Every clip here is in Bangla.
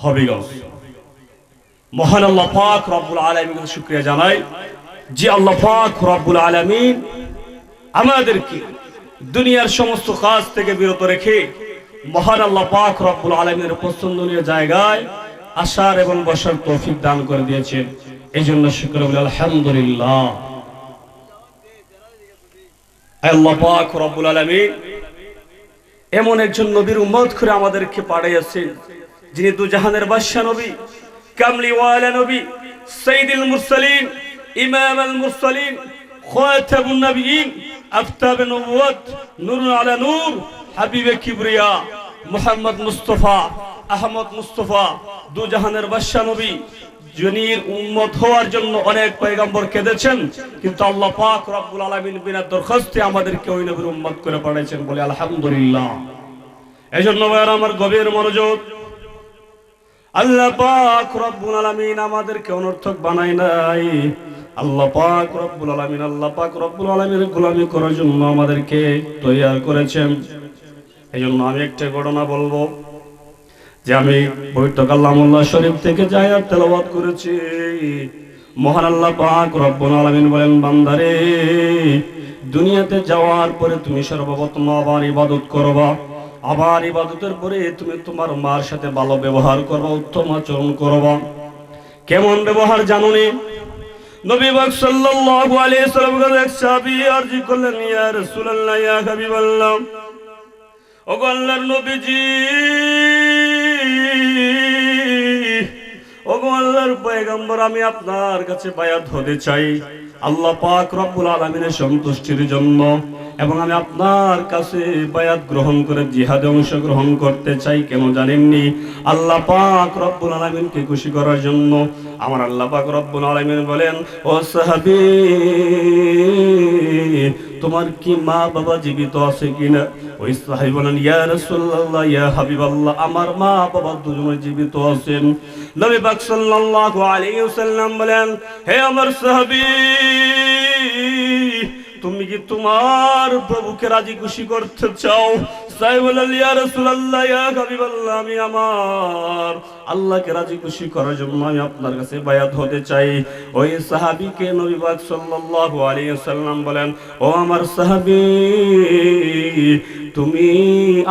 হবিগঞ্জ। মহান আল্লাহ পাক রব্বুল আলামিনের শুকরিয়া জানাই যে আল্লাহ পাক রব্বুল আলামিন আমাদেরকে দুনিয়ার সমস্ত কাজ থেকে বিরত রেখে মহান আল্লাহ পাক রব্বুল আলামিনের পছন্দনীয় জায়গায় আসার এবং বসার তৌফিক দান করে দিয়েছেন। এই জন্য শুকর বলি আলহামদুলিল্লাহ। আল্লাহ পাক রব্বুল আলামিন এমন একজন নবীর উম্মত করে আমাদেরকে পাঠিয়েছেন যিনি দুজাহানের বাদশা নবী, কামলিওয়ালা নবী, সাইয়্যিদুল মুরসালিন, ইমামুল মুরসালিন, খাতামুন নবিয়্যিন, আফতাবে নবুয়ত, নূরুন আলা নূর, হাবিবে কিবরিয়া মুহাম্মদ মুস্তাফা আহমদ মুস্তাফা, দুজাহানের বাদশা নবী, যিনির উম্মত হওয়ার জন্য অনেক পয়গম্বর কেঁদেছেন, কিন্তু আল্লাহ পাক রব্বুল আলামিন বিনা দরখাস্তে আমাদেরকে ওই নবীর উম্মত করে পাঠিয়েছেন। বলে আলহামদুলিল্লাহ। এজন্য ভাইরা আমার গভীর মনোযোগ, আল্লাহ পাক রব্বুল আলামিন আমাদেরকে অনর্থক বানায় নাই। আল্লাহ পাক রব্বুল আলামিনের গোলামি করার জন্য আমাদেরকে তৈয়ার করেছেন। এজন্য আমি একটা ঘটনা বলবো যে আমি পবিত্র কালামুল্লাহ শরীফ থেকে যে আয়াত তেলাওয়াত করেছি, মহান আল্লাহ পাক রব্বুল আলামিন বলেন, বান্দারে দুনিয়াতে যাওয়ার পরে তুমি সর্বপ্রথম আবার ইবাদত করবা, আবার ইবাদতের পরে তুমি তোমার মার সাথে ভালো ব্যবহার করবা, উত্তম আচরণ করবা। কেমন ব্যবহার জানোনি? নবী পাক সাল্লাল্লাহু আলাইহি ওয়াসাল্লাম এক সাহাবী আরজি করলেন, ইয়া রাসূলুল্লাহ, ইয়া হাবিবাল্লাহ, ওগো আল্লাহর নবীজি, ওগো আল্লাহর পয়গম্বর, আমি আপনার কাছে বায়াত হতে চাই আল্লাহ পাক রব্বুল আলামিনের সন্তুষ্টির জন্য, এবং আমি আপনার কাছে বায়াত গ্রহণ করে জিহাদে অংশগ্রহণ করতে চাই। কেন জানেননি? আল্লাহ পাক রব্বুল আলামিনকে খুশি করার জন্য। আমার আল্লাহ পাক রব্বুল আলামিন বলেন, ও সাহাবী, তোমার কি মা বাবা জীবিত আছে কিনা? ওই সাহাবী বলেন, ইয়া রাসূলুল্লাহ, ইয়া হাবিবাল্লাহ, আমার মা বাবা দুজনে জীবিত আছেন। নবী পাক সাল্লাল্লাহু আলাইহি ওয়াসাল্লাম বলেন, হে আমার সাহাবী, তুমি কি তোমার প্রভুকে রাজি খুশি করতে চাও? সাহাবী বলেন, ইয়া রাসূলুল্লাহ, ইয়া হাবিবাল্লাহ, আমি আমার আল্লাহকে রাজি খুশি করার জন্য আমি আপনার কাছে বায়াত হতে চাই। ওই সাহাবীকে নবী পাক সাল্লাল্লাহু আলাইহি ওয়াসাল্লাম বলেন, ও আমার সাহাবী, তুমি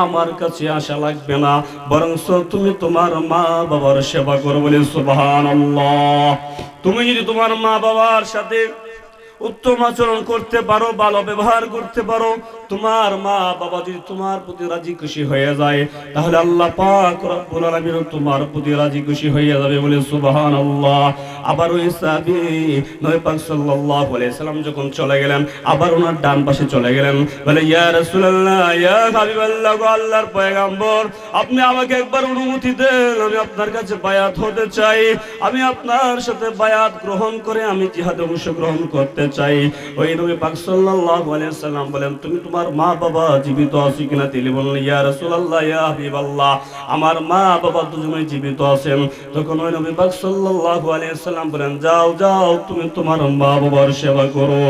আমার কাছে আসা লাগবে না, বরং তুমি তোমার মা বাবার সেবা করো। বলে সুবহানাল্লাহ। তুমি যদি তোমার মা বাবার সাথে উত্তম আচরণ করতে পারো, ভালো ব্যবহার করতে পারো, তোমার মা বাবা যদি তোমার প্রতি রাজি খুশি হয়ে যায়, তাহলে আল্লাহ পাক রব্বুল আলামিন তোমার প্রতি রাজি খুশি হয়ে যাবে। বলে সুবহানাল্লাহ। আবার ওই সাহাবী নবী পাক সাল্লাল্লাহু আলাইহি সাল্লাম যখন চলে গেলেন, আবার ওনার ডান পাশে চলে গেলেন, বলে, ইয়া রাসূলুল্লাহ, ইয়া হাবিবাল্লাহ, গো আল্লাহর পয়গম্বর, আপনি আমাকে একবার অনুমতি দেন, আমি আপনার কাছে বায়াত হতে চাই, আমি আপনার সাথে বায়াত গ্রহণ করে আমি জিহাদে অংশগ্রহণ করতে চাই। ওই নবী পাক সাল্লাল্লাহু আলাইহি সাল্লাম বলেন, তুমি তোমার মা বাবা জীবিত আছে কিনা? তিনি বললেন, ইয়া রাসূলুল্লাহ, ইয়া হাবিবাল্লাহ, আমার মা বাবা দুজনেই জীবিত আছেন। তখন ওই নবী পাক সাল্লাল্লাহু আলাইহি সাল্লাম বলেন, যাও যাও, তুমি তোমার মা বাবার সেবা করো।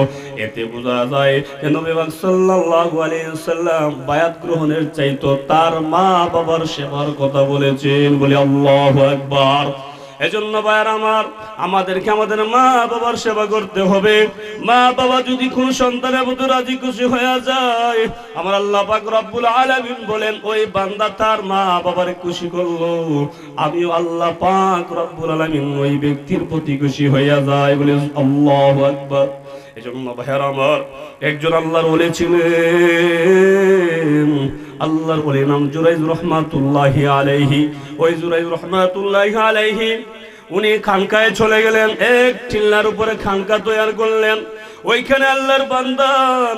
এতে বোঝা যায় যে নবী পাক সাল্লাল্লাহু আলাইহি সাল্লাম বায়াত গ্রহণের চাইতো তার মা বাবার সেবার কথা বলেছেন। বলি আল্লাহু আকবার। এজন্য ভাইয়ার আমার, আমাদেরকে আমাদের মা বাবার সেবা করতে হবে। মা বাবা যদি কোন সন্তানের মতো রাজি খুশি হয়ে যায়, আমার আল্লাহ পাক রব্বুল আলামিন বলেন, ওই বান্দা তার মা বাবারে খুশি করলো, আমিও আল্লাহ পাক রব্বুল আলামিন ওই ব্যক্তির প্রতি খুশি হয়ে যায়। বলে আল্লাহু আকবার। এজন্য ভাইয়ার আমার, একজন আল্লাহর ওলি ছিলেন, আল্লাহর ওলি নাম জুরাইজ রহমাতুল্লাহি আলাইহি। ওই জুরাইজ রহমাতুল্লাহি আলাইহি উনি খানকায় চলে গেলেন, এক টিলার উপরে খানকা তৈরি করলেন। ওইখানে আল্লাহর বান্দা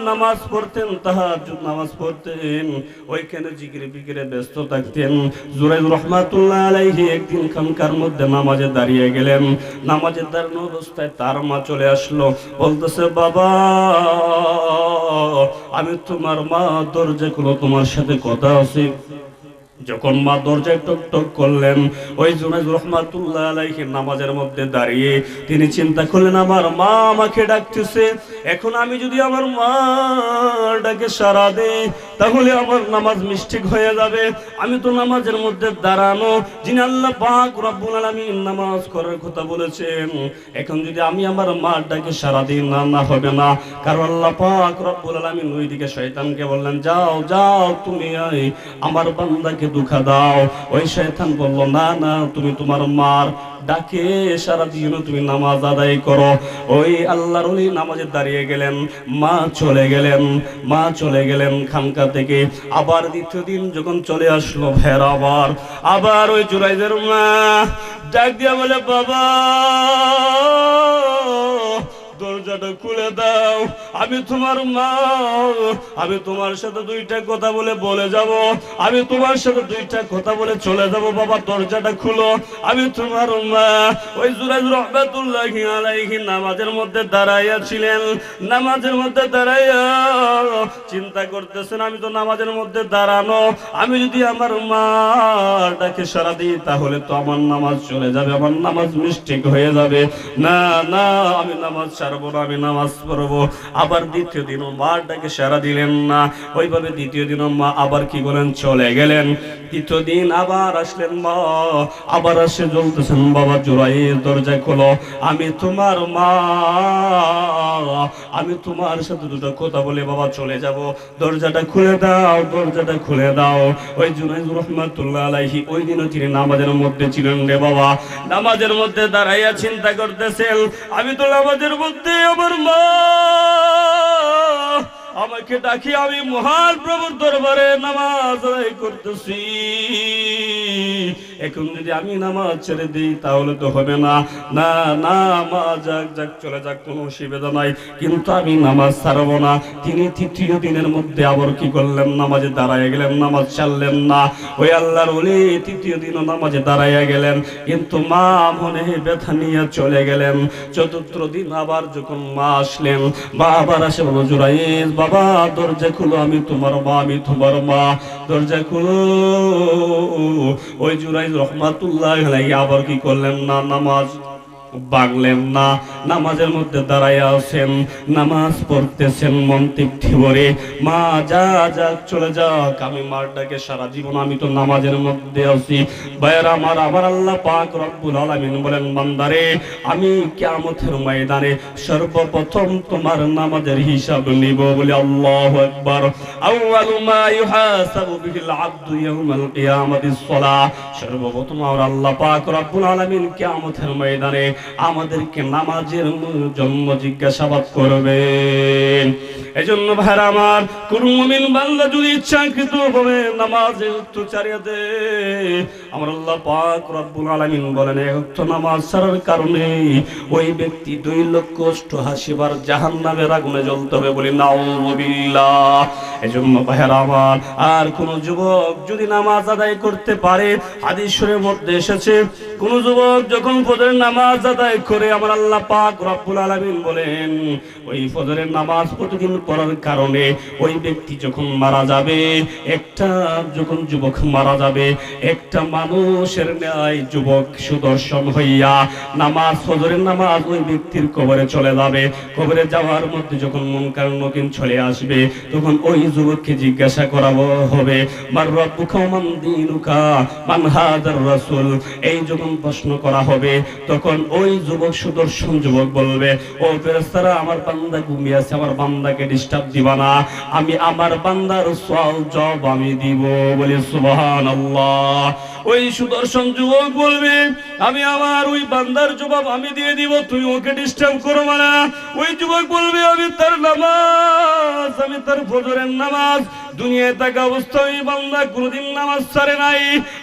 নামাজ পড়তেন, তাহাজ্জুদ নামাজ পড়তেন, ওইখানে জিকিরে বিকিরে ব্যস্ত থাকতেন। জুরাইজ রহমাতুল্লাহি আলাইহি একদিন খানকার মধ্যে নামাজে দাঁড়িয়ে গেলেন। নামাজে দাঁড়ানো অবস্থায় তার মা চলে আসলো, বলতেছে, বাবা, আমি তোমার মা, দরজা খুলো, তোমার সাথে কথা আছে। যখন মা দরজায় টক টক করলেন, ওই জুনাইদ রহমাতুল্লাহ আলাইহি নামাজের মধ্যে দাঁড়িয়ে তিনি চিন্তা করলেন, আমার মা আমাকে ডাকতেছে, এখন আমি যদি আমার মা ডাকে সাড়া দেই তাহলে আমার নামাজ মিস্টেক হয়ে যাবে। আমি তো নামাজের মধ্যে দাঁড়ানো, যিনি আল্লাহ পাক রব্বুল আলামিন নামাজ করার কথা বলেছেন, এখন যদি আমি আমার মা ডাকে সাড়া দিই না হবে না। কারণ আল্লাহ পাক রব্বুল আলামিন ওইদিকে শয়তানকে বললেন, যাও যাও তুমি আমার বান্দাকে দুঃখা দাও। ওই শয়তান বলল, না না, তুমি তোমার মার ডাকে সারা দিন তুমি নামাজ আদায় করো। ওই আল্লাহর ওলি নামাজে দাঁড়িয়ে গেলেন, মা চলে গেলেন, মা চলে গেলেন খানকা থেকে। আবার দ্বিতীয় দিন যখন চলে আসলো ভের, আবার ওই জুরাইদের মা ডাক দিয়া বলে, বাবা দরজাটা খুলে দাও, আমি তোমার মা, আমি তোমার সাথে দুইটা কথা বলে যাব, আমি তোমার সাথে দুইটা কথা বলে চলে যাব, বাবা দরজাটা খুলো, আমি তোমার মা। ওই জুরাইদ রাহমাতুল্লাহি আলাইহি নামাজের মধ্যে দাঁড়াইয়া ছিলেন, নামাজের মধ্যে দাঁড়াইয়া চিন্তা করতেছেন, আমি তো নামাজের মধ্যে দাঁড়ানো, আমি যদি আমার মা ডাকে সাড়া দিই তাহলে তো আমার নামাজ চলে যাবে, আমার নামাজ মিস্টেক হয়ে যাবে, না না আমি নামাজ ছাড়বো না, আমি নামাজ পড়বো। আবার দ্বিতীয় দিনও মা ডাকে সাড়া দিলেন না, ওইভাবে দ্বিতীয় দিনও মা আবার কি বলেন চলে গেলেন। তৃতীয় দিন আবার আসলেন মা, আবার আসে জ্বলতেছেন, বাবা জুরাইদ দরজা খোলো, আমি তোমার মা, আমি তোমার সাথে দুটো কথা বলে বাবা চলে যাব, দরজাটা খুলে দাও, দরজাটা খুলে দাও। ওই জুনাইদ রাহমাতুল্লাহ আলাইহি ওই দিনও তিনি নামাজের মধ্যে ছিলেন রে বাবা, নামাজের মধ্যে দাঁড়াইয়া চিন্তা করতেছেন, আমি তো নামাজের মধ্যে আমার মা আমাকে ডাকি, আমি মহান প্রভুর দরবারে নামাজ আদায় করতেছি, এখন যদি আমি নামাজ ছেড়ে দিই তাহলে তো হবে না, না না মা যাক যাক চলে যাক, কোনো অসুবিধা নাই, কিন্তু আমি নামাজ ছাড়বো না। তিনি তৃতীয় দিনের মধ্যে আবার কি করলেন, নামাজে দাঁড়াইয়া গেলেন, নামাজ ছাড়লেন না। ওই আল্লাহর ওলি তৃতীয় দিনও নামাজে দাঁড়াইয়া গেলেন, কিন্তু মা মনে ব্যথা নিয়ে চলে গেলেন। চতুর্থ দিন আবার যখন মা আসলেন, মা আবার আসে, বলো জুরাইদ বাবা দরজা খুলো, আমি তোমার মা, আমি তোমার মা, দরজা খুলো। ওই জুরাইদ রহমাতুল্লাহ আলাইহি আবার কি করলেন না, নামাজ বাগলেন না, নামাজের মধ্যে দাঁড়াইয়া আছেন, নামাজ পড়তেছেন মন তৃপ্তি ভরে, মা যা যাক চলে যাক, আমি মার ডাকে সারা জীবন আমি তো নামাজের মধ্যে আছি। ভাইয়েরা আমার, আবার আল্লাহ পাক রব্বুল আলামিন বলেন, বান্দারে আমি কিয়ামতের ময়দানে সর্বপ্রথম তোমার নামাজের হিসাব নিব, বলে আল্লাহু আকবার। আউয়ালু মা ইউহাসাবু বিহিল আবদু ইয়াউমাল কিয়ামাতিস সালাহ, সর্বপ্রথম আল্লাহ পাক রব্বুল আলামিন কিয়ামতের ময়দানে আমাদেরকে নামাজের জন্য জিজ্ঞাসাবাদ করবেন। এজন্য ভাইরা আমার, কোন মুমিন বান্দা যদি ইচ্ছাকৃত ভাবে নামাজে উচ্চারিয়া দেয়, আমার আল্লাহ পাক রব্বুল আলামিন বলেন, এক ওয়াক্ত নামাজ ছাড়ার কারণে ওই ব্যক্তি 2,80,000 বার জাহান্নামের আগুনে জ্বলতে হবে, বলি নাউযুবিল্লাহ। এজন্য ভাইরা আমার, আর কোন যুবক যদি নামাজ আদায় করতে পারে, হাদিসের মধ্যে এসেছে, কোন যুবক যখন ফজরের নামাজ আদায় করে, আমার আল্লাহ পাক রব্বুল আলামিন বলেন, ওই ফজরের নামাজ প্রতিদিন পড়ার কারণে ওই ব্যক্তি যখন মারা যাবে, একটা যখন যুবক মারা যাবে, একটা মানুষের ন্যায় যুবক সুদর্শন হইয়া নামাজ, ফজরের নামাজ ওই ব্যক্তির কবরে চলে যাবে। কবরে যাওয়ার মধ্যে যখন মুনকার নকির চলে আসবে, তখন ওই যুবককে জিজ্ঞাসা করা হবে, মার রব্বুকা মান দীনুকা মান হাদার রাসূল। এই যখন প্রশ্ন করা হবে, তখন ওই যুবক সুদর্শন যুবক বলবে, ও ফেরেশতারা, আমার বান্দা ঘুমিয়ে আছে, আমার বান্দাকে ডিস্টার্ব দিবা না, আমি আমার বান্দার সওয়াল জবাব আমি দিব, বলি সুবহানাল্লাহ। ওই সুদর্শন যুবক বলবে, আমি আমার ওই বান্দার জবাব আমি দিয়ে দিব, তুমি ওকে ডিস্টার্ব করো না। ওই যুবক বলবে, আমি তার নামাজ, আমি তার ফজরের নামাজ, দুনিয়ায় থাকা অবস্থায় বান্দা কোনদিন নামাজ ছাড়ে নাই,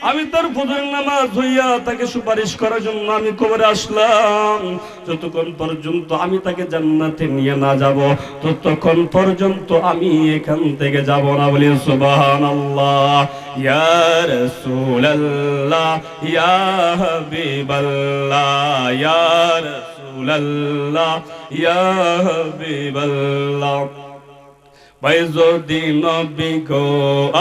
আমি তার ফজরের নামাজ হইয়া তাকে সুপারিশ করার জন্য আমি কবরে আসলাম। যতক্ষণ পর্যন্ত আমি তাকে জান্নাতে নিয়ে না যাব, ততক্ষণ পর্যন্ত আমি এখান থেকে যাব না, বলি সুবহানাল্লাহ। ইয়া রাসূলুল্লাহ, ইয়া হাবিবাল্লাহ, ইয়া রাসূলুল্লাহ, ইয়া হাবিবাল্লাহ। ভাই যদি নবী গো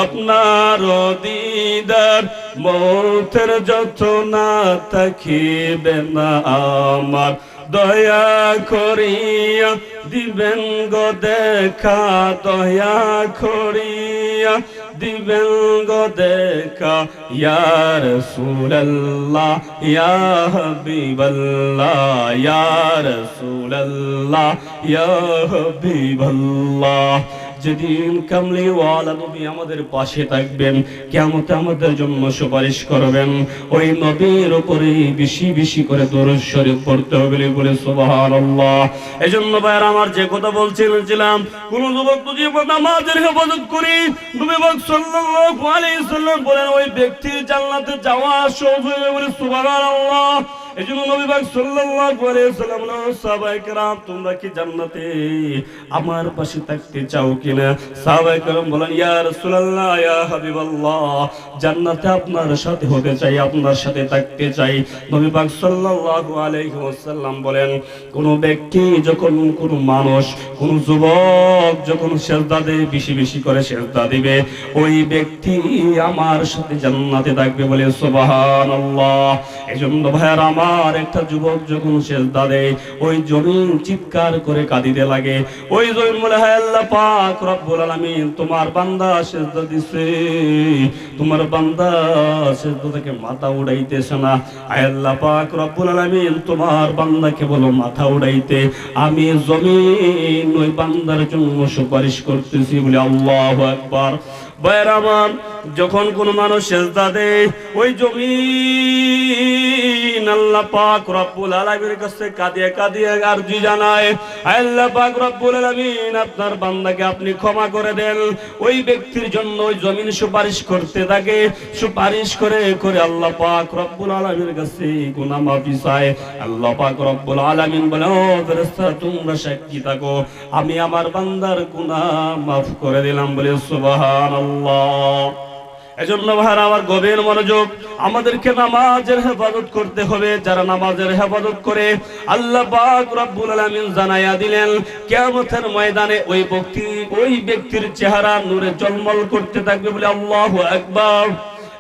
আপনার দিদার মৌতের যত না থাকিবে না আমার দয়া করিয়া দিবেন গো দেখা দয়া করিয়া দিবেন গো দেখা ইয়া রাসূলুল্লাহ ইয়া হাবিবাল্লাহ ইয়া রাসূলুল্লাহ ইয়া হাবিবাল্লাহ। যেদিন কামলিওয়ালা নবী আমাদের পাশে থাকবেন, কিয়ামতে আমাদের জন্য সুপারিশ করবেন, ওই নবীর উপরে বেশি বেশি করে দরুদ শরীফ পড়তে হবে বলে সুবহানাল্লাহ। এজন্য ভাইরা আমার যে কথা বলছিলাম, কোন যুবক যদি নামাজের হেফাজত করি, নবী পাক সাল্লাল্লাহু আলাইহি সাল্লাম বলেন ওই ব্যক্তির জান্নাতে যাওয়া সহজ হয়ে বলে সুবহানাল্লাহ। এজন্য নবী পাক সাল্লাল্লাহু আলাইহি সাল্লাম সাহাবায়ে কেরাম তোমরা কি জান্নাতে আমার পাশে থাকতে চাও কিনা? সাহাবায়ে কেরাম বলেন ইয়া রাসূলুল্লাহ ইয়া হাবিবাল্লাহ, জান্নাতে আপনার সাথে হতে চাই, আপনার সাথে থাকতে চাই। নবী পাক সাল্লাল্লাহু আলাইহি ওয়াসাল্লাম বলেন কোন ব্যক্তি যখন, কোন মানুষ, কোন যুবক যখন সিজদা দেয়, বেশি বেশি করে সিজদা দিবে, ওই ব্যক্তি আমার সাথে জান্নাতে থাকবে বলে সুবহানাল্লাহ। এজন্য ভাইরা আমার একটা যুবক যখন সিজদা দেয়, ওই জমিন চিৎকার করে কাঁদিতে লাগে। ওই জমিন বলে হে আল্লাহ পাক রব্বুল আলামিন, তোমার বান্দা সিজদা দিছে, তোমার বান্দা সিজদা থেকে মাথা উড়াইতেছে না। হে আল্লাহ পাক রব্বুল আলামিন, তোমার বান্দাকে বলো মাথা উড়াইতে, আমি জমিন ওই বান্দার জন্য সুপারিশ করতেছি বলে আল্লাহু আকবার। ভাইরা আমার, যখন কোন মানুষ সিজদা দেয়, ওই জমিন আল্লাহ পাক রব্বুল আলামিনের কাছে কাঁদিয়ে কাঁদিয়ে আরজি জানায়, আল্লাহ পাক রব্বুল আলামিন আপনার বান্দাকে আপনি ক্ষমা করে দেন। ওই ব্যক্তির জন্য ওই জমিন সুপারিশ করতে থাকে, সুপারিশ করে করে আল্লাহ পাক রব্বুল আলামিনের কাছে গুনাহ মাফি চায়। আল্লাহ পাক রব্বুল আলামিন বলে ও ফেরেশতারা তোমরা সাক্ষী থাকো, আমি আমার বান্দার গুনাহ মাফ করে দিলাম বলে সুবহানাল্লাহ। এজন্য ভাইরা আমার গভীর মনোযোগ, আমাদেরকে নামাজের হেফাজত করতে হবে। যারা নামাজের হেফাজত করে আল্লাহ পাক রব্বুল আলামিন জানাইয়া দিলেন কিয়ামতের ময়দানে ওই ব্যক্তির চেহারা নূরে ঝলমল করতে থাকবে বলে আল্লাহু আকবার।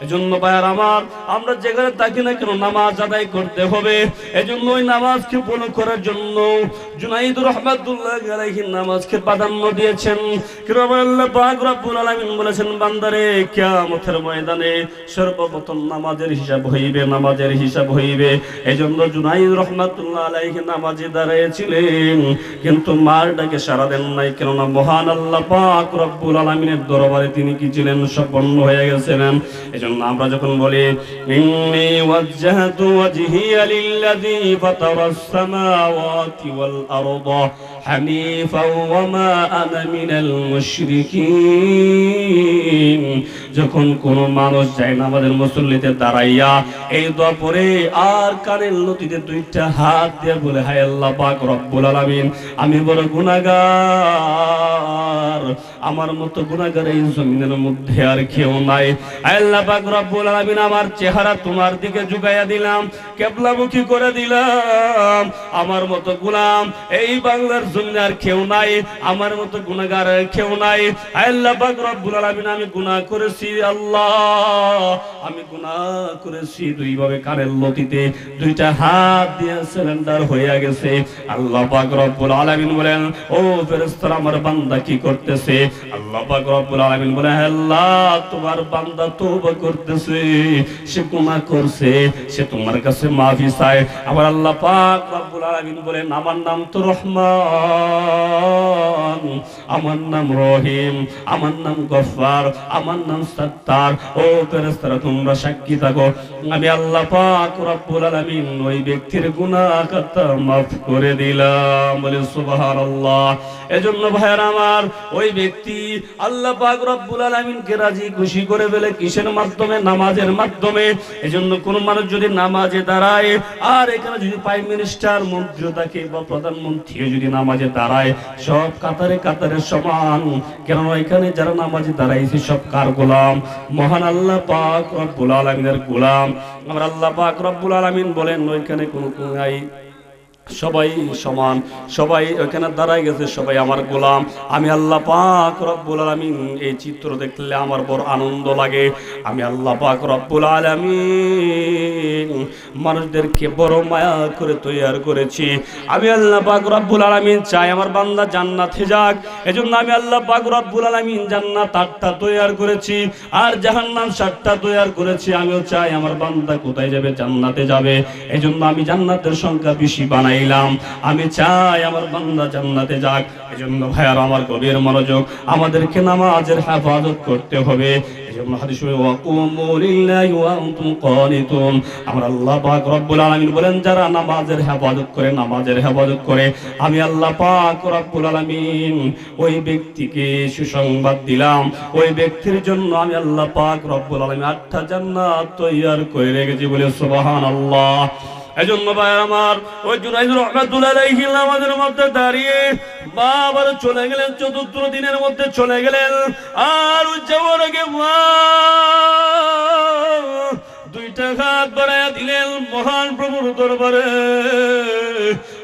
এজন্য ভাইয়ার আমার, আমরা যেখানে থাকি না কেন নামাজ আদায় করতে হবে। এজন্য ওই নামাজকে ফলো করার জন্য জুনাইদ রাহমাতুল্লাহ আলাইহি নামাজকে প্রাধান্য দিয়েছেন। কারণ আল্লাহ পাক রব্বুল আলামিন বলেছেন বান্দারে কিয়ামতের ময়দানে সর্বপ্রথম নামাজের হিসাব হইবে, নামাজের হিসাব হইবে। এজন্য জুনাইদ রাহমাতুল্লাহ আলাইহি নামাজে দাঁড়িয়েছিলেন, কিন্তু মার ডাকে সাড়া দেন নাই, কেননা মহান আল্লাহ পাক রব্বুল আলামিনের দরবারে তিনি কি ছিলেন? সম্পন্ন হয়ে গেছিলেন। আমরা যখন বলি ইন্নী ওয়াজ্জাহতু ওয়াজহিয়া লিল্লাযী ফাতারাস সামাওয়াতি ওয়াল আরদা হানিফাও ওয়া মা আনা মিনাল মুশরিকিন, যখন কোন মানুষ যায় না আমাদের মুসল্লিতে দাঁড়াইয়া এই দোয়া পড়ে আর কানের লতিতে দুইটা হাত দিয়ে বলে হায় আল্লাহ পাক রব্বুল আলামিন, আমি বড় গুনাহগার, আমার মতো গুনাহগার এই জমিনের মধ্যে আর কেউ নাই। আল্লাহ পাক রব্বুল আলামিন আমার চেহারা তোমার দিকে ঝুঁকাইয়া দিলাম, কিবলামুখী করে দিলাম, আমার মতো গোলাম এই বাংলার জমিনে আর কেউ নাই, আমার মতো গুনাহগার আর কেউ নাই। আল্লাহ পাক রব্বুল আলামিন আমি গুনাহ করেছি আল্লাহ, আমি গুনাহ করেছি। দুইভাবে কানের লতিতে দুইটা হাত দিয়ে সিলিন্ডার হয়ে গেছে। আল্লাহ পাক রব্বুল আলামিন বলেন ও ফেরেশতারা আমার বান্দা কি করতেছে? আল্লাহ পাক রব্বুল আলামিন বলেন আল্লাহ তোমার বান্দা তওবা করতেছে, সে গুনাহ করছে, সে তোমার কাছে মাফি চায়। আবার আল্লাহ পাক রব্বুল আলামিন বলেন আমার নাম তো রহমান, আমার নাম রহিম, আমার নাম গফফার, আমার নাম সত্তার। ও ফেরেশতারা তোমরা সাক্ষী থাকো, আমি আল্লাহ পাক রব্বুল আলামিন ওই ব্যক্তির গুনাহ খাতা মাফ করে দিলাম বলে সুবহানাল্লাহ। এজন্য ভাইরা আমার, ওই ব্যক্তি আল্লাহ পাক রব্বুল আলামিনকে রাজি খুশি করে ফেলে কিসের মাধ্যমে? নামাজের মাধ্যমে। এজন্য কোন মানুষ যদি নামাজে দাঁড়ায়, আর এখানে যদি প্রাইম মিনিস্টার মন্ত্রী থাকে বা প্রধানমন্ত্রী যদি নামাজে দাঁড়ায়, সব কাতারে কাতারে সমান। কেননা এখানে যারা নামাজে দাঁড়াইছে সব কার গোলাম? মহান আল্লাহ পাক রব্বুল আলামিনের গোলাম। আমার আল্লাহ পাক রব্বুল আলামিন বলেন ওইখানে কোন নাই সবাই সমান, সবাই ওখানে দাঁড়ায় গেছে, সবাই আমার গোলাম। আমি আল্লাহ পাক রব্বুল আলামিন এই চিত্র দেখলে আমার বড় আনন্দ লাগে। আমি আল্লাহ পাক রব্বুল আলামিন মানুষদেরকে বড় মায়া করে তৈরি করেছি। আমি আল্লাহ পাক রব্বুল আলামিন চাই আমার বান্দা জান্নাতে যাক। এজন্য আমি আল্লাহ পাক রব্বুল আলামিন জান্নাত 8টা তৈরি করেছি আর জাহান্নাম 7টা তৈরি করেছি। আমিও চাই আমার বান্দা কোথায় যাবে? জান্নাতে যাবে। এজন্য আমি জান্নাতের সংখ্যা বেশি বানাই। আমি চাই আমার বান্দা জান্নাতে যাক। এজন্য ভাইয়ার আমার গভীর মনোযোগ, আমাদেরকে নামাজের হেফাজত করতে হবে। এজন্য হাদিসে ওয়াকুমু লিল্লাহি ওয়া আনতুম কানিতুন, আমার আল্লাহ পাক রব্বুল আলামিন বলেন যারা নামাজের হেফাজত করে, নামাজের হেফাজত করে, আমি আল্লাহ পাক রব্বুল আলামিন ওই ব্যক্তিকে সুসংবাদ দিলাম, ওই ব্যক্তির জন্য আমি আল্লাহ পাক রব্বুল আলামিন 8টা জান্নাত তৈরি করে রেখেছি। বলে সুবহানাল্লাহ। এজন্য ভাই আমার ওই জুনাইদ রাহমাতুল্লাহ আলাইহি আমাদের মধ্যে দাঁড়িয়ে বাবার চলে গেলেন, ৪র্থ দিনের মধ্যে চলে গেলেন। আর ওই যাওয়ার আগে দুইটা হাত বাড়াইয়া দিলেন মহান প্রভুর দরবারে।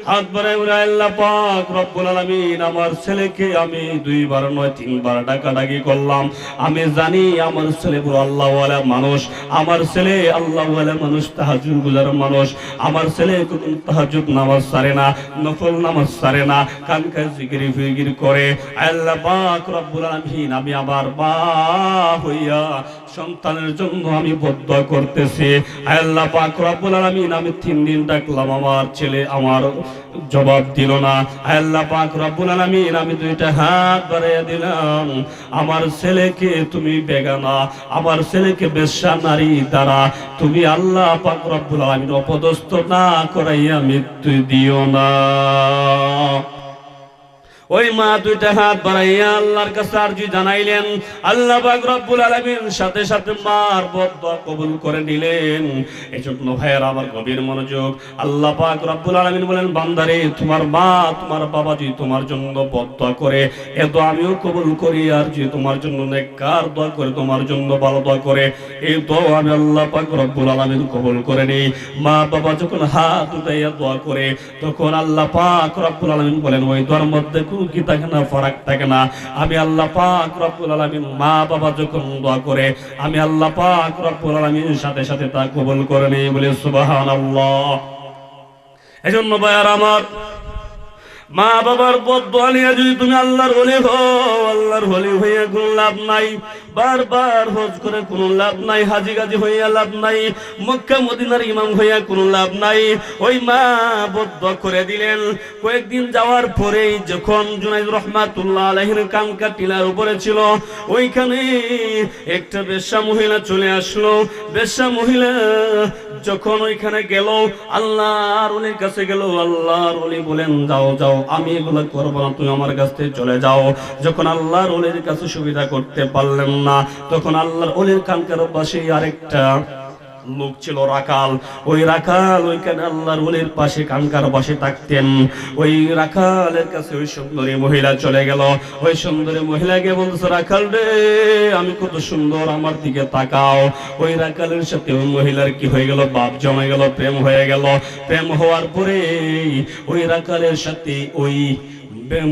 হাত বাড়াই বলে আল্লাহ পাক রব্বুল আলামিন আমার ছেলেকে আমি 2বার নয় 3বার ডাকাডাকি করলাম। আমি জানি আমার ছেলে বড় আল্লাহওয়ালা মানুষ, আমার ছেলে আল্লাহওয়ালা মানুষ, তাহাজ্জুদ গুজার মানুষ। আমার ছেলে কখন তাহাজ্জুদ নামাজ ছাড়ে না, নফল নামাজ ছাড়ে না, কানকায় জিকির ফিকির করে। আল্লাহ পাক রব্বুল আলামিন আমি আবার মা হইয়া সন্তানের জন্য আমি বদদোয়া করতেছি। আল্লাহ পাক রব্বুল আলামিন আমি 3 দিন ডাকলাম, আমার ছেলে আমার জবাব দিল না। আল্লাহ পাক রব্বুল আলামিন আমি 2টা হাত বাড়াইয়া দিলাম, আমার ছেলেকে তুমি বেগানা, আমার ছেলেকে বেশ্যা নারী দ্বারা তুমি আল্লাহ পাক রব্বুল আলামিন অপদস্থ না করাইয়া মৃত্যু দিও না। ওই মা 2টা হাত বাড়াইয়া আল্লাহর কাছে আরজি জানাইলেন। আল্লাহ পাক রব্বুল আলামিন সাথে সাথে মার বদদোয়া কবুল করে নিলেন। এজন্য ভাইয়ের আমার গভীর মনোযোগ, আল্লাহ পাক রব্বুল আলামিন বলেন বান্দারে তোমার মা তোমার বাবা যদি তোমার জন্য বদদোয়া করে এ দোয়া আমিও কবুল করি, আর যদি তোমার জন্য নেককার দোয়া করে, তোমার জন্য ভালো দোয়া করে, এই দোয়া আমি আল্লাহ পাক রব্বুল আলামিন কবুল করে নেই। মা বাবা যখন হাত উঠাইয়া দোয়া করে তখন আল্লাহ পাক রব্বুল আলামিন বলেন ওই দোয়ার মধ্যে কি থাকে না, ফারাক থাকে না। আমি আল্লাহ পাক রব্বুল আলামিন মা বাবা যখন দোয়া করে আমি আল্লাহ পাক রব্বুল আলামিন সাথে সাথে তা কবুল করে নেই। বলে সুবহানাল্লাহ। এজন্য ভাইয়ার আমার মা বাবার বদদোয়া নিয়ে যদি তুমি আল্লাহর ওলি হও, আল্লাহর ওলি হইয়া কোনো লাভ নাই, বারবার হজ করে কোনো লাভ নাই, হাজি গাজি হইয়া লাভ নাই, মক্কা মদিনার ইমাম হইয়া কোনো লাভ নাই। ওই মা বদদোয়া করে দিলেন। কয়েকদিন যাওয়ার পরেই যখন জুনাইদ রাহমাতুল্লাহ আলাইহির কানকা টিলার উপরে ছিল, ওইখানে একটা বেশ্যা মহিলা চলে আসলো। বেশ্যা মহিলা যখন ওইখানে গেল, আল্লাহর ওলির কাছে গেল, আল্লাহর ওলি বলেন যাও যাও, আমি এগুলো করবো না, তুমি আমার কাছ থেকে চলে যাও। যখন আল্লাহর ওলির কাছে সুবিধা করতে পারলেন না, তখন আল্লাহর ওলির কানকার পাশে আরেকটা লোক ছিল রাখাল। ওই রাখাল ওইখানে আল্লাহর ওলির পাশে কানকার পাশে থাকতেন। ওই রাখালের কাছে ওই সুন্দরী মহিলা চলে গেল। ওই সুন্দরী মহিলাকে বলছে রাখাল রে আমি কত সুন্দর, আমার দিকে তাকাও। ওই রাখালের সাথে ওই মহিলার কি হয়ে গেল? বাপ জমে গেল, প্রেম হয়ে গেল। প্রেম হওয়ার পরে ওই রাখালের সাথে ওই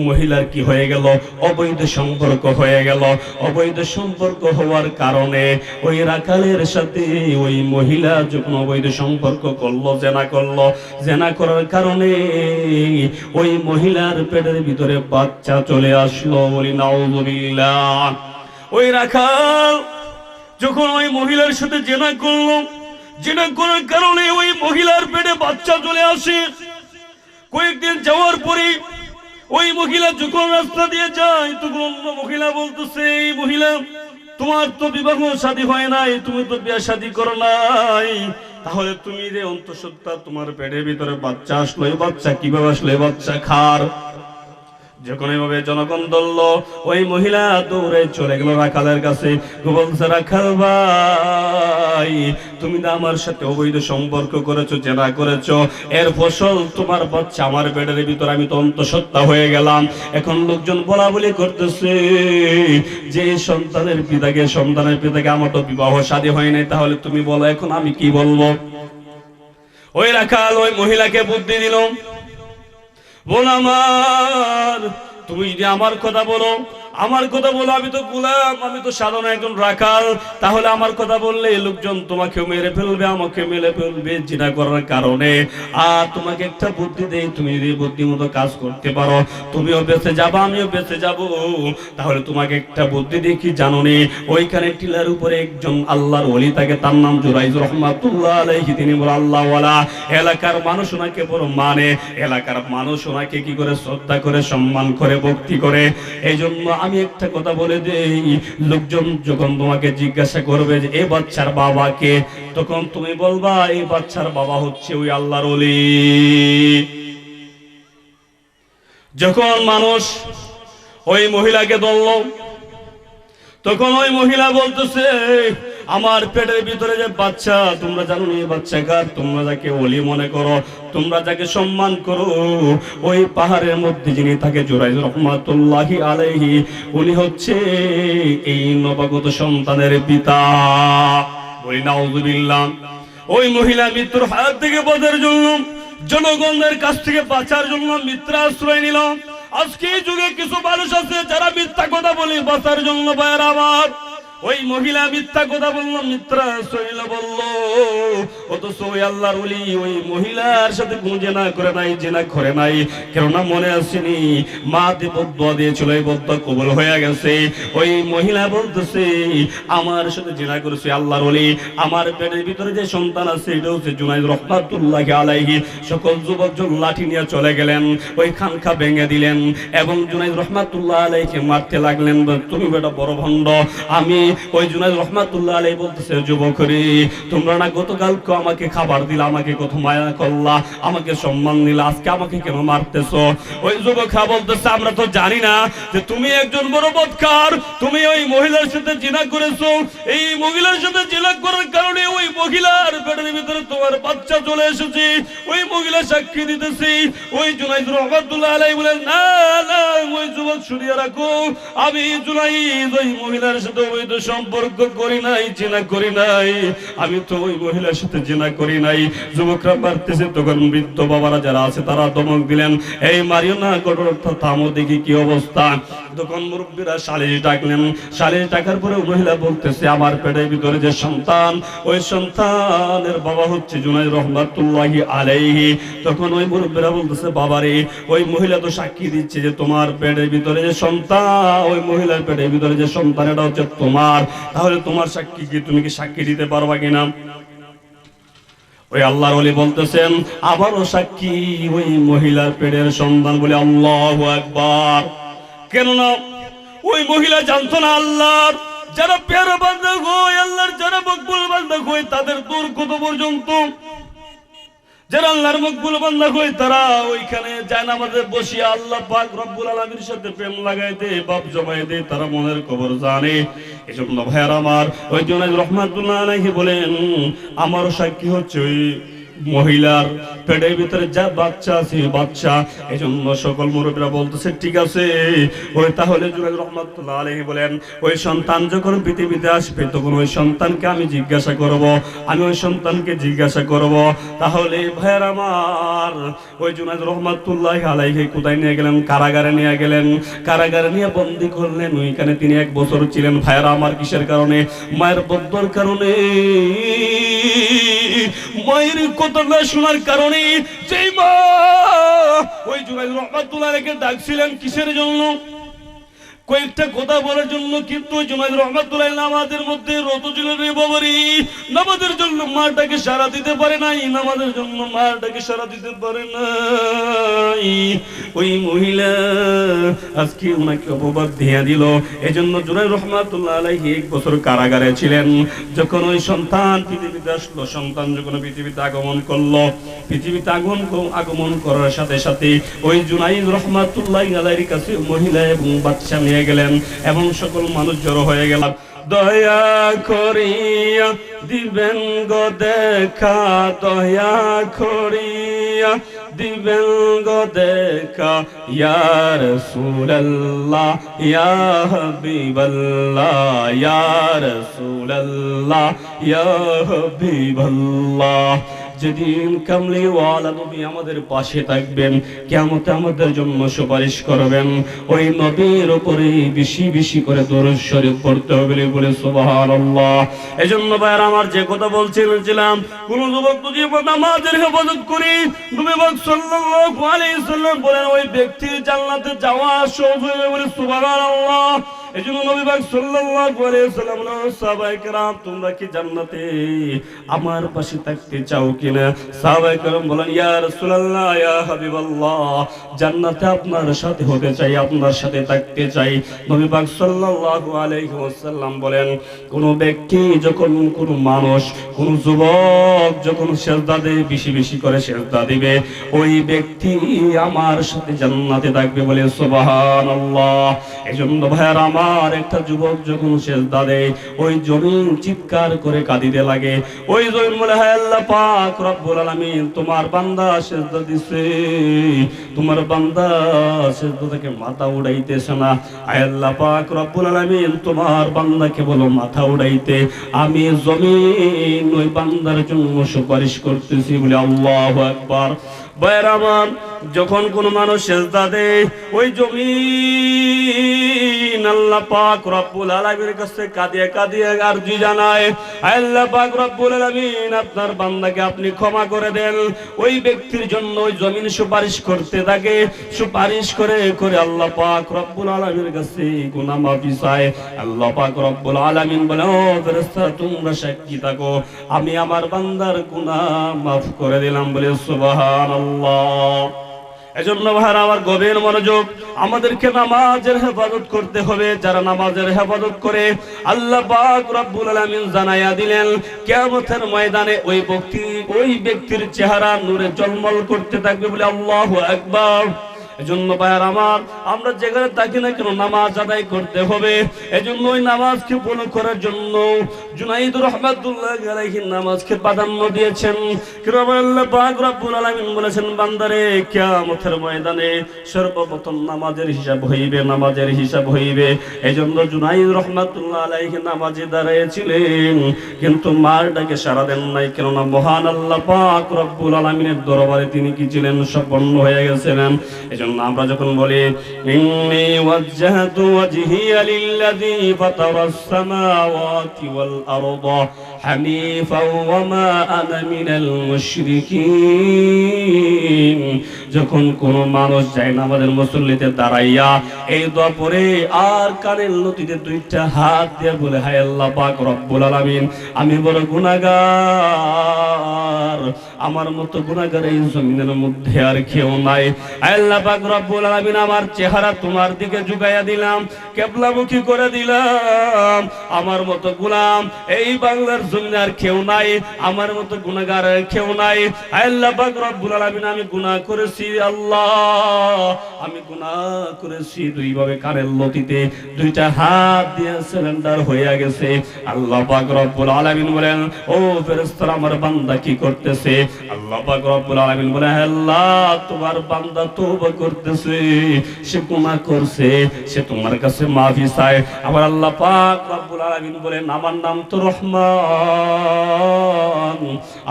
মহিলার কি হয়ে গেল? অবৈধ সম্পর্ক হয়ে গেল। অবৈধ সম্পর্ক হওয়ার কারণে ওই রাখালের সাথে ওই মহিলা যখন অবৈধ সম্পর্ক করলো, জেনা করলো, জেনা করার কারণে ওই মহিলার পেটের ভিতরে বাচ্চা চলে আসলো। বলি নাউযুবিল্লাহ। ওই রাখাল যখন ওই মহিলার সাথে জেনা করলো, জেনা করার কারণে ওই মহিলার পেটে বাচ্চা চলে আসে। কয়েকদিন যাওয়ার পরে ওই মহিলা যখন রাস্তা দিয়ে যায় তখন অন্য মহিলা বলতেছে এই মহিলা তোমার তো বিবাহ শাদী হয় নাই, তুমি তো বিয়ে শাদী করো নাই, তাহলে তুমি যে অন্তঃসত্ত্বা তোমার পেটের ভিতরে বাচ্চা আসলো, এই বাচ্চা কিভাবে আসলো? এই বাচ্চা খার। যখন এইভাবে জনগণ ধরল, ওই মহিলা দৌড়ে চলে গেল রাখালের কাছে। বলছে রাখাল ভাই তুমি না আমার সাথে অবৈধ সম্পর্ক করেছো, জেনা করেছো, এর ফসল তোমার বাচ্চা আমার পেটের ভিতরে, আমি তো অন্তঃসত্ত্বা হয়ে গেলাম। এখন লোকজন বলা বলি করতেছে যে সন্তানের পিতাকে আমার তো বিবাহ শাদী হয় নাই, তাহলে তুমি বলো এখন আমি কি বলবো? ওই রাখাল ওই মহিলাকে বুদ্ধি দিল। বোন আমার, তুমি যদি আমার কথা বলো, আমার কথা বলো, আমি তো গোলাম, আমি তো সাধারণ একজন রাখাল, তাহলে আমার কথা বললে লোকজন তোমাকে মেরে ফেলবে, আমাকে মেরে ফেলবে জিনা করার কারণে। আর তোমাকে একটা বুদ্ধি দেই, তুমি যদি বুদ্ধিমতো কাজ করতে পারো, তুমিও বেঁচে যাবো, আমিও বেঁচে যাব। তাহলে তোমাকে একটা বুদ্ধি দিই, কি জানো নি? ওইখানে টিলার উপরে একজন আল্লাহর ওলি থাকে, তার নাম জুরাইজ রহমাতুল্লাহ আলাইহি। তিনি বলে আল্লাহ ওয়ালা, এলাকার মানুষ ওনাকে বড় মানে, এলাকার মানুষ ওনাকে কি করে শ্রদ্ধা করে, সম্মান করে, ভক্তি করে। এই জন্য আমি একটা কথা বলে দেই, লোকজন যখন তোমাকে জিজ্ঞাসা করবে যে এই বাচ্চার বাবাকে, তখন তুমি বলবা এই বাচ্চার বাবা হচ্ছে ওই আল্লাহর ওলি। যখন মানুষ ওই মহিলাকে ধরল, তখন ওই মহিলা বলতেছে আমার পেটের ভিতরে যে বাচ্চা, তোমরা জানো না এই বাচ্চা কার? তোমরা যাকে ওলি মনে করো, তোমরা যাকে সম্মান করো, ওই পাহাড়ের মধ্যে যিনি থাকে জুরাইজ রহমাতুল্লাহি আলাইহি, উনি হচ্ছে এই নবাগত সন্তানের পিতা। বলি নাউযুবিল্লাহ। ওই মহিলা মৃত্যুর হাত থেকে বাঁচার জন্য, জনগণের কাছ থেকে বাঁচার জন্য মিথ্যা আশ্রয় নিল। আজকে এই যুগে কিছু মানুষ আছে যারা মিথ্যা কথা বলে বাঁচার জন্য, ভাইয়েরা আমার, ওই মহিলা মিথ্যা কথা বললো, মিথ্যা শৈল বললো, অথচ ওই আল্লাহর ওলি ওই মহিলার সাথে কোনো জেনা করে নাই, জেনা করে নাই। কেননা মনে আসেনি মা বদুয়া দিয়েছিল, এই বদুয়া কবুল হয়ে গেছে। ওই মহিলা বলতেছে আমার সাথে জেনা করেছে আল্লাহর ওলি, আমার পেটের ভিতরে যে সন্তান আছে এটা হচ্ছে জুনাইদ রহমাতুল্লাহি আলাইহি। সকল যুবকজন লাঠি নিয়ে চলে গেলেন, ওই খানকা ভেঙে দিলেন এবং জুনাইদ রহমাতুল্লাহ আলাইহিকে মারতে লাগলেন। তুমি বেটা বড় ভণ্ড। আমি ওই জুনাইদ রহমাতুল্লাহ আলাইহি বলতেছে যুবক রে, তোমরা না গতকালকে আমাকে খাবার দিলা, আমাকে কত মায়া করলা, আমাকে সম্মান দিলা, আজকে আমাকে কেন মারতেছো? ওই যুবক বলতেছে আমরা তো জানি না যে তুমি একজন বড় বদকার, তুমি ওই মহিলার সাথে জিনা করেছো, এই মহিলার সাথে জিনা করার কারণে ওই মহিলার পেটের ভিতরে তোমার বাচ্চা চলে এসেছে। ওই মহিলা সাক্ষী দিতেছি। ওই জুনাইদ রহমাতুল্লাহ আলাইহি বলেন না না, ওই যুবক শুনিয়ে রাখো, আমি জুনাইদ ওই মহিলার সাথে অবৈধ সম্পর্ক করি নাই, জিনা করি নাই, আমি তো ওই মহিলার সাথে জিনা করি নাই। যুবকরা পারতেছে, তখন বৃদ্ধ বাবারা যারা আছে তারা ধমক দিলেন, এই মারিও না, ঘটনাটা থামো, দেখি কি অবস্থা। তখন মুরব্বীরা সালিশ ডাকলেন, সালিশ ডাকার পরে মহিলা বলতেছে আমার পেটের ভিতরে যে সন্তান, ওই সন্তানের বাবা হচ্ছে জুনাইদ রহমাতুল্লাহি আলাইহি। তখন ওই মুরব্বীরা বলতেছে বাবারে, ওই মহিলা তো সাক্ষী দিচ্ছে যে তোমার পেটের ভিতরে যে সন্তান, ওই মহিলার পেটের ভিতরে যে সন্তান এটা হচ্ছে তোমার, তাহলে তোমার সাক্ষী কি, তুমি কি সাক্ষী দিতে পারবা কিনা? ওই আল্লাহর ওলি বলতেছেন আবারও সাক্ষী ওই মহিলার পেটের সন্তান। বলে আল্লাহু আকবার। কেননা ওই মহিলা জানতো না আল্লাহর যারা পেয়ারা বান্দা হয়, আল্লাহর যারা মকবুল বান্দা হয়, তাদের দূর কত পর্যন্ত। যারা আল্লাহর মকবুল বান্দা হয় তারা ওইখানে যায় না, আমাদের বসিয়া আল্লাহ পাক রব্বুল আলামিনের সাথে প্রেম লাগাইতে, বাপ জমাইতে তারা মনের খবর জানে। এজন্য ভাইয়ার আমার, ওই জুনাইদ রহমাতুল্লাহ আলাইহি বলেন আমারও সাক্ষী হচ্ছে ওই মহিলার পেটের ভিতরে যা বাচ্চা আছে বাচ্চা। এই জন্য সকল মুরব্বীরা বলতেছে ঠিক আছে, ওই তাহলে জুনাইদ রহমাতুল্লাহ আলাইহি বলেন ওই সন্তান যখন পৃথিবীতে আসবে তখন ওই সন্তানকে আমি জিজ্ঞাসা করব, আমি ওই সন্তানকে জিজ্ঞাসা করব। তাহলে ভাইয়ার আমার, ওই জুনাইদ রহমাতুল্লাহ আলাইহি কোথায় নিয়ে গেলেন? কারাগারে নিয়ে গেলেন। কারাগারে নিয়ে বন্দী করলেন। ওইখানে তিনি 1 বছর ছিলেন। ভাইয়ার আমার কিসের কারণে? মায়ের বদর কারণে, মায়ের কথাটা শোনার কারণে। যেই মা ওই জুনাইদ রহমাতুল্লাহ আলাইহিকে ডাকছিলেন কিসের জন্য? কয়েকটা কথা বলার জন্য। কিন্তু জুনাইদ রহমাতুল্লাহ নামাজের মধ্যে রত ছিলেন রে বাবারি। নামাজের জন্য মাটাকে সারা দিতে পারে নাই, নামাজের জন্য মাটাকে সারা দিতে পারে নাই। ওই মহিলা আজকে ওনাকে অপবাদ দিয়ে দিল। এজন্য জুনাইদ রহমাতুল্লাহ আলাইহি 1 বছর কারাগারে ছিলেন। যখন ওই সন্তান পৃথিবীতে আসলো, সন্তান যখন পৃথিবীতে আগমন করলো, পৃথিবীতে আগমন করার সাথে সাথে ওই জুনাইদ রহমাতুল্লাহ আলাইহির কাছে মহিলা এবং বাচ্চা নিয়ে গেলেন এবং সকল মানুষ জড়ো হয়ে গেল। দয়া করিয়া দিবেন গো দেখা, দয়া করিয়া দিবেন গো দেখা, ইয়া রাসূলুল্লাহ ইয়া হাবিবাল্লাহ, ইয়া রাসূলুল্লাহ ইয়া হাবিবাল্লাহ। যেদিন কামলিওয়ালা নবী আমাদের পাশে থাকবেন, কিয়ামতে আমাদের জন্য সুপারিশ করবেন, ওই নবীর উপরে বেশি বেশি করে দরুদ শরীফ পড়তে হবে বলে সুবহানাল্লাহ। এজন্য ভাইরা আমার, যে কথা বলছিলাম, কোন যুবক যদি নামাজের হেফাজত করি, নবী পাক সাল্লাল্লাহু আলাইহি সাল্লাম বলেন ওই ব্যক্তির জান্নাতে যাওয়া সহজ হয়ে বলে সুবহানাল্লাহ। এজন্য নবী পাক সাল্লাল্লাহু আলাইহি সাল্লাম বলেন, সাহাবায়ে কেরাম তোমরা কি জান্নাতে আমার পাশে থাকতে চাও কিনা? সাহাবায়ে কেরাম বলেন, ইয়া রাসূলুল্লাহ, ইয়া হাবিবাল্লাহ, জান্নাতে আপনার সাথে হতে চাই, আপনার সাথে থাকতে চাই। নবী পাক সাল্লাল্লাহু আলাইহি ওয়াসাল্লাম বলেন, কোন ব্যক্তি যখন, কোন মানুষ, কোন যুবক যখন সিজদা দেয়, বেশি বেশি করে সিজদা দিবে, ওই ব্যক্তি আমার সাথে জান্নাতে থাকবে বলে সুবহানাল্লাহ। এজন্য ভাইরা আমার, একটা যুবক যখন সিজদা দেয়, ওই জমিন চিৎকার করে কাঁদিতে লাগে। ওই জমিন বলে, হে আল্লাহ পাক রব্বুল আলামিন, তোমার বান্দা সিজদা দিছে, তোমার বান্দা সিজদা থেকে মাথা উড়াইতেছে না। হে আল্লাহ পাক রব্বুল আলামিন, তোমার বান্দাকে বলো মাথা উড়াইতে, আমি জমিন ওই বান্দার জন্য সুপারিশ করতেছি বলে। আল্লাহু আকবার। ভাইরা আমার, যখন কোন মানুষ সিজদা দেয়, ওই জমিন আল্লাহ পাক রব্বুল আলামিনের কাছে কাঁদিয়ে কাঁদিয়ে আরজি জানায়, আল্লাহ পাক রব্বুল আলামিন, আপনার বান্দাকে আপনি ক্ষমা করে দেন। ওই ব্যক্তির জন্য ওই জমিন সুপারিশ করতে থাকে, সুপারিশ করে করে আল্লাহ পাক রব্বুল আলামিনের কাছে গুনাহ মাফি চায়। আল্লাহ পাক রব্বুল আলামিন বলে, ও ফেরেশতারা তোমরা সাক্ষী থাকো, আমি আমার বান্দার গুনাহ মাফ করে দিলাম বলে সুবহানাল্লাহ। এজন্য ভাইরা আমার, গভীর মনোযোগ, আমাদেরকে নামাজের হেফাজত করতে হবে। যারা নামাজের হেফাজত করে, আল্লাহ পাক রব্বুল আলামিন জানাইয়া দিলেন, কিয়ামতের ময়দানে ওই ব্যক্তির চেহারা নূরে ঝলমল করতে থাকবে বলে। আল্লাহু আকবার। এজন্য ভাইরা আমার, আমরা যেখানে থাকি না কেন নামাজ আদায় করতে হবে। এজন্য ওই নামাজকে ফলো করার জন্য জুনাইদ রাহমাতুল্লাহ আলাইহি নামাজকে প্রাধান্য দিয়েছেন। কারণ আল্লাহ পাক রব্বুল আলামিন বলেছেন, বান্দারে কিয়ামতের ময়দানে সর্বপ্রথম নামাজের হিসাব হইবে, নামাজের হিসাব হইবে। এজন্য জুনাইদ রাহমাতুল্লাহ আলাইহি নামাজে দাঁড়িয়েছিলেন, কিন্তু মার ডাকে সাড়া দেন নাই। কেননা মহান আল্লাহ পাক রব্বুল আলামিনের দরবারে তিনি কি ছিলেন? সম্পন্ন হয়ে গেছিলেন। আমরা যখন বলি ইন্নী ওয়াজ্জাহতু ওয়াজহিয়া লিল্লাযী ফাতারাস সামাওয়াতি ওয়াল আরদা হানিফাও ওয়া মা আনা মিনাল মুশরিকিন, যখন কোন মানুষ যায় নামাজের মুসল্লিতে দাঁড়াইয়া এই দোয়া পড়ে আর কানের লতিতে দুইটা হাত দিয়ে বলে, হায় আল্লাহ পাক রব্বুল আলামিন, আমি বড় গুনাহগার, আমার মতো গুনাহগার এই জমিনের মধ্যে আর কেউ নাই। আল্লাহ পাক রব্বুল আলামিন, আমার চেহারা তোমার দিকে ঝুঁকাইয়া দিলাম, কিবলামুখী করে দিলাম। আমার মতো গোলাম এই বাংলার জমিনে আর কেউ নাই, আমার মতো গুনাহগার আর কেউ নাই। আল্লাহ পাক রব্বুল আলামিন, আমি গুনাহ করেছি আল্লাহ, আমি গুনাহ করেছি। দুইভাবে কানের লতিতে দুইটা হাত দিয়ে সিলিন্ডার হয়ে গেছে। আল্লাহ পাক রব্বুল আলামিন বলেন, ও ফেরেশতারা, আমার বান্দা কি করতেছে? আল্লাহ পাক রব্বুল আলামিন বলেন, আল্লাহ তোমার বান্দা তওবা করতেছে, সে গুনাহ করছে, সে তোমার কাছে মাফি চায়। আবার আল্লাহ পাক রব্বুল আলামিন বলেন, আমার নাম তো রহমান,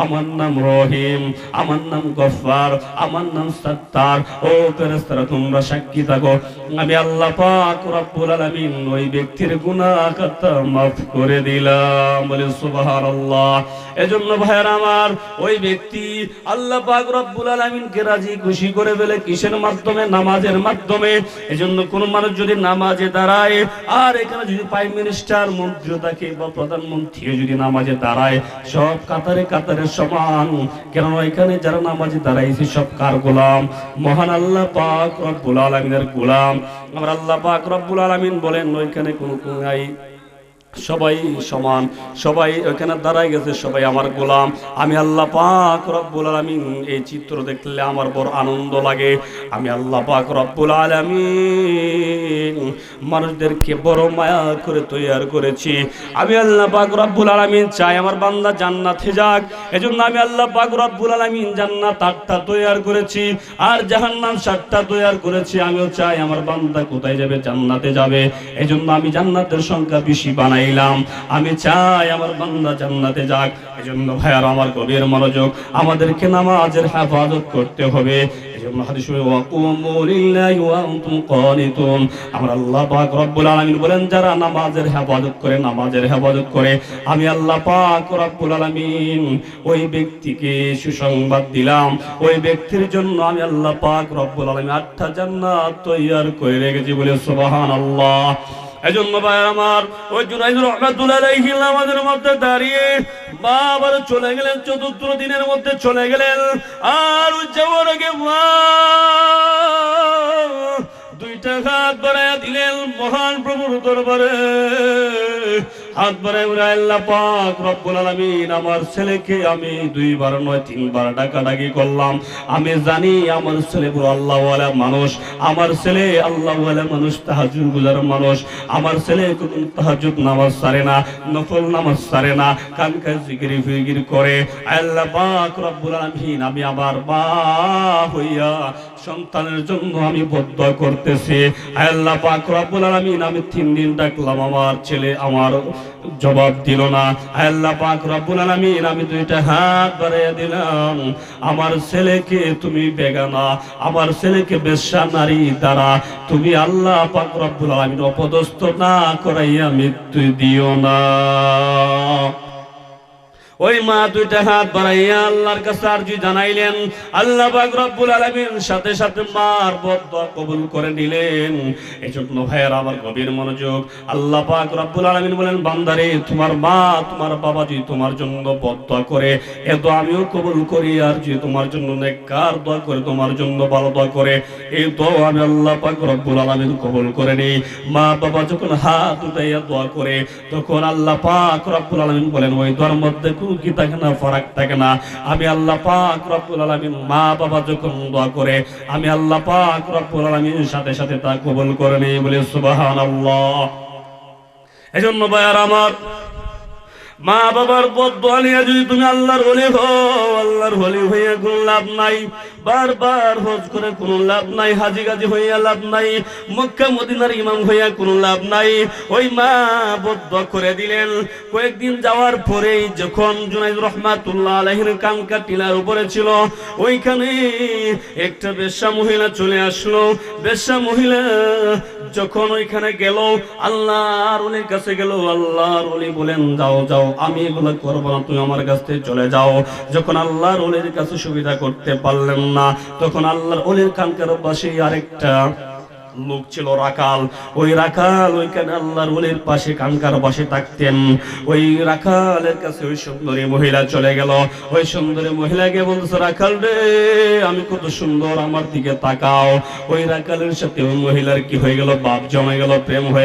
আমার নাম রহিম, আমার নাম গফফার, আমার নাম সত্তার। ও ফেরেশতারা তোমরা সাক্ষী থাকো, আমি আল্লাহ পাক রব্বুল আলামিন ওই ব্যক্তির গুনাহ খাতা মাফ করে দিলাম বলে সুবহানাল্লাহ। এজন্য ভাইরা আমার, ওই ব্যক্তি আল্লাহ পাক রব্বুল আলামিনকে রাজি খুশি করে ফেলে কিসের মাধ্যমে? নামাজের মাধ্যমে। এজন্য কোন মানুষ যদি নামাজে দাঁড়ায়, আর এখানে যদি প্রাইম মিনিস্টার, মন্ত্রী থাকে বা প্রধানমন্ত্রী যদি নামাজে দাঁড়ায়, সব কাতারে কাতারে সমান। কেননা এখানে যারা নামাজে দাঁড়াইছে সব কার গোলাম? মহান আল্লাহ পাক রব্বুল আলামিনের গোলাম। আমরা আল্লাহ পাক রব্বুল আলামিন বলেন, ওইখানে কোনো নাই, সবাই সমান, সবাই ওখানে দাঁড়ায় গেছে, সবাই আমার গোলাম। আমি আল্লাহ পাক রব্বুল আলামিন এই চিত্র দেখলে আমার বড় আনন্দ লাগে। আমি আল্লাহ পাক রব্বুল আলামিন মানুষদেরকে বড় মায়া করে তৈরি করেছি। আমি আল্লাহ পাক রব্বুল আলামিন চাই আমার বান্দা জান্নাতে যাক। এজন্য আমি আল্লাহ পাক রব্বুল আলামিন জান্নাত 8টা তৈরি করেছি, আর জাহান্নাম 7টা তৈরি করেছি। আমিও চাই আমার বান্দা কোথায় যাবে? জান্নাতে যাবে। এজন্য আমি জান্নাতের সংখ্যা বেশি বানাই বানাইলাম, আমি চাই আমার বান্দা জান্নাতে যাক। এজন্য ভাইয়ার আমার গভীর মনোযোগ, আমাদেরকে নামাজের হেফাজত করতে হবে। এজন্য হাদিসে ওয়াকুমু লিল্লাহি ওয়া আনতুম কানিতুন, আমরা আল্লাহ পাক রব্বুল আলামিন বলেন যারা নামাজের হেফাজত করে, নামাজের হেফাজত করে, আমি আল্লাহ পাক রব্বুল আলামিন ওই ব্যক্তিকে সুসংবাদ দিলাম, ওই ব্যক্তির জন্য আমি আল্লাহ পাক রব্বুল আলামিন 8টা জান্নাত তৈয়ার করে রেখেছি, বলে সুবহানাল্লাহ। এজন্য ভাই আমার ওই জুনাইদ রাহমাতুল্লাহ আলাইহি আমাদের মধ্যে দাঁড়িয়ে বাবার চলে গেলেন, চতুর্থ দিনের মধ্যে চলে গেলেন। আর যাওয়ার আগে দুইটা হাত বাড়াইয়া দিলেন মহান প্রভুর দরবারে, হাত বাড়াই আল্লাহ পাক রব্বুল আলামিন আমার ছেলেকে আমি 2 বার নয় 3 বার ডাকাডাকি করলাম, আমি জানি আমার ছেলে বড় আল্লাহওয়ালা মানুষ, আমার ছেলে আল্লাহওয়ালা মানুষ, তাহাজ্জুদ গুজার মানুষ, আমার ছেলে কোন তাহাজ্জুদ নামাজ ছাড়ে না, নফল নামাজ ছাড়ে না, কানকায় জিকির ফিকির করে। আল্লাহ পাক রব্বুল আলামিন আমি আমার মা হইয়া সন্তানের জন্য আমি বদদোয়া করতেছি। আল্লাহ পাক রব্বুল আলামিন আমি 3 দিন ডাকলাম, আমার ছেলে আমার জবাব দিল না। আল্লাহ পাক রব্বুল আলামিন আমি 2টা হাত বাড়াইয়া দিলাম, আমার ছেলেকে তুমি বেগানা, আমার ছেলেকে বেশ্যা নারী দ্বারা তুমি আল্লাহ পাক রব্বুল আলামিন অপদস্থ না করাইয়া মৃত্যু দিও না। ওই মা 2টা হাত বাড়াইয়া আল্লাহর কাছে আরজি জানাইলেন, আল্লাহ পাক রব্বুল আলামিন সাথে সাথে মার বদদোয়া কবুল করে নিলেন। এজন্য ভাইয়েরা আমার গভীর মনোযোগ, আল্লাহ পাক রব্বুল আলামিন বলেন বান্দারে তোমার মা তোমার বাবা যদি তোমার জন্য বদদোয়া করে এ দোয়া আমিও কবুল করি, আর যদি তোমার জন্য নেককার দোয়া করে, তোমার জন্য ভালো দোয়া করে, এই দোয়া আমি আল্লাহ পাক রব্বুল আলামিন কবুল করে নেই। মা বাবা যখন হাত উঠাইয়া দোয়া করে তখন আল্লাহ পাক রব্বুল আলামিন বলেন ওই দোয়ার মধ্যে কি থাকে না, ফারাক থাকে না। আমি আল্লাহ পাক রব্বুল আলামিন মা বাবা যখন দোয়া করে আমি আল্লাহ পাক রব্বুল আলামিন সাথে সাথে তা কবুল করে নেই, বলে সুবহানাল্লাহ। এজন্য ভাইয়ার আমার মা বাবার বদদোয়া নিয়ে যদি তুমি আল্লাহর ওলি হও, আল্লাহর ওলি হইয়া কোনো লাভ নাই, বারবার হজ করে কোনো লাভ নাই, হাজি গাজি হইয়া লাভ নাই, মক্কা মদিনার ইমাম হইয়া কোনো লাভ নাই। ওই মা বদদোয়া করে দিলেন। কয়েকদিন যাওয়ার পরেই যখন জুনাইদ রহমাতুল্লাহ আলাইহির কানকা টিলার উপরে ছিল, ওইখানে একটা বেশ্যা মহিলা চলে আসলো। বেশ্যা মহিলা যখন ওইখানে গেল, আল্লাহর ওলির কাছে গেল, আল্লাহর ওলি বলেন যাও যাও, আমি এগুলো করবো না, তুমি আমার কাছ থেকে চলে যাও। যখন আল্লাহর ওলির কাছে সুবিধা করতে পারলেন না, তখন আল্লাহর ওলির কানকার পাশে আরেকটা লোক ছিল রাখাল। ওই রাখাল ওইখানে আল্লাহর ওলির পাশে কানকার পাশে থাকতেন। ওই রাখালের কাছে ওই সুন্দরী মহিলা চলে গেল। ওই সুন্দরী মহিলাকে বলছে, রাখাল রে আমি কত সুন্দর, আমার দিকে তাকাও। ওই রাখালের সাথে ওই মহিলার কি হয়ে গেল, বাপ জমে গেল, প্রেম হয়ে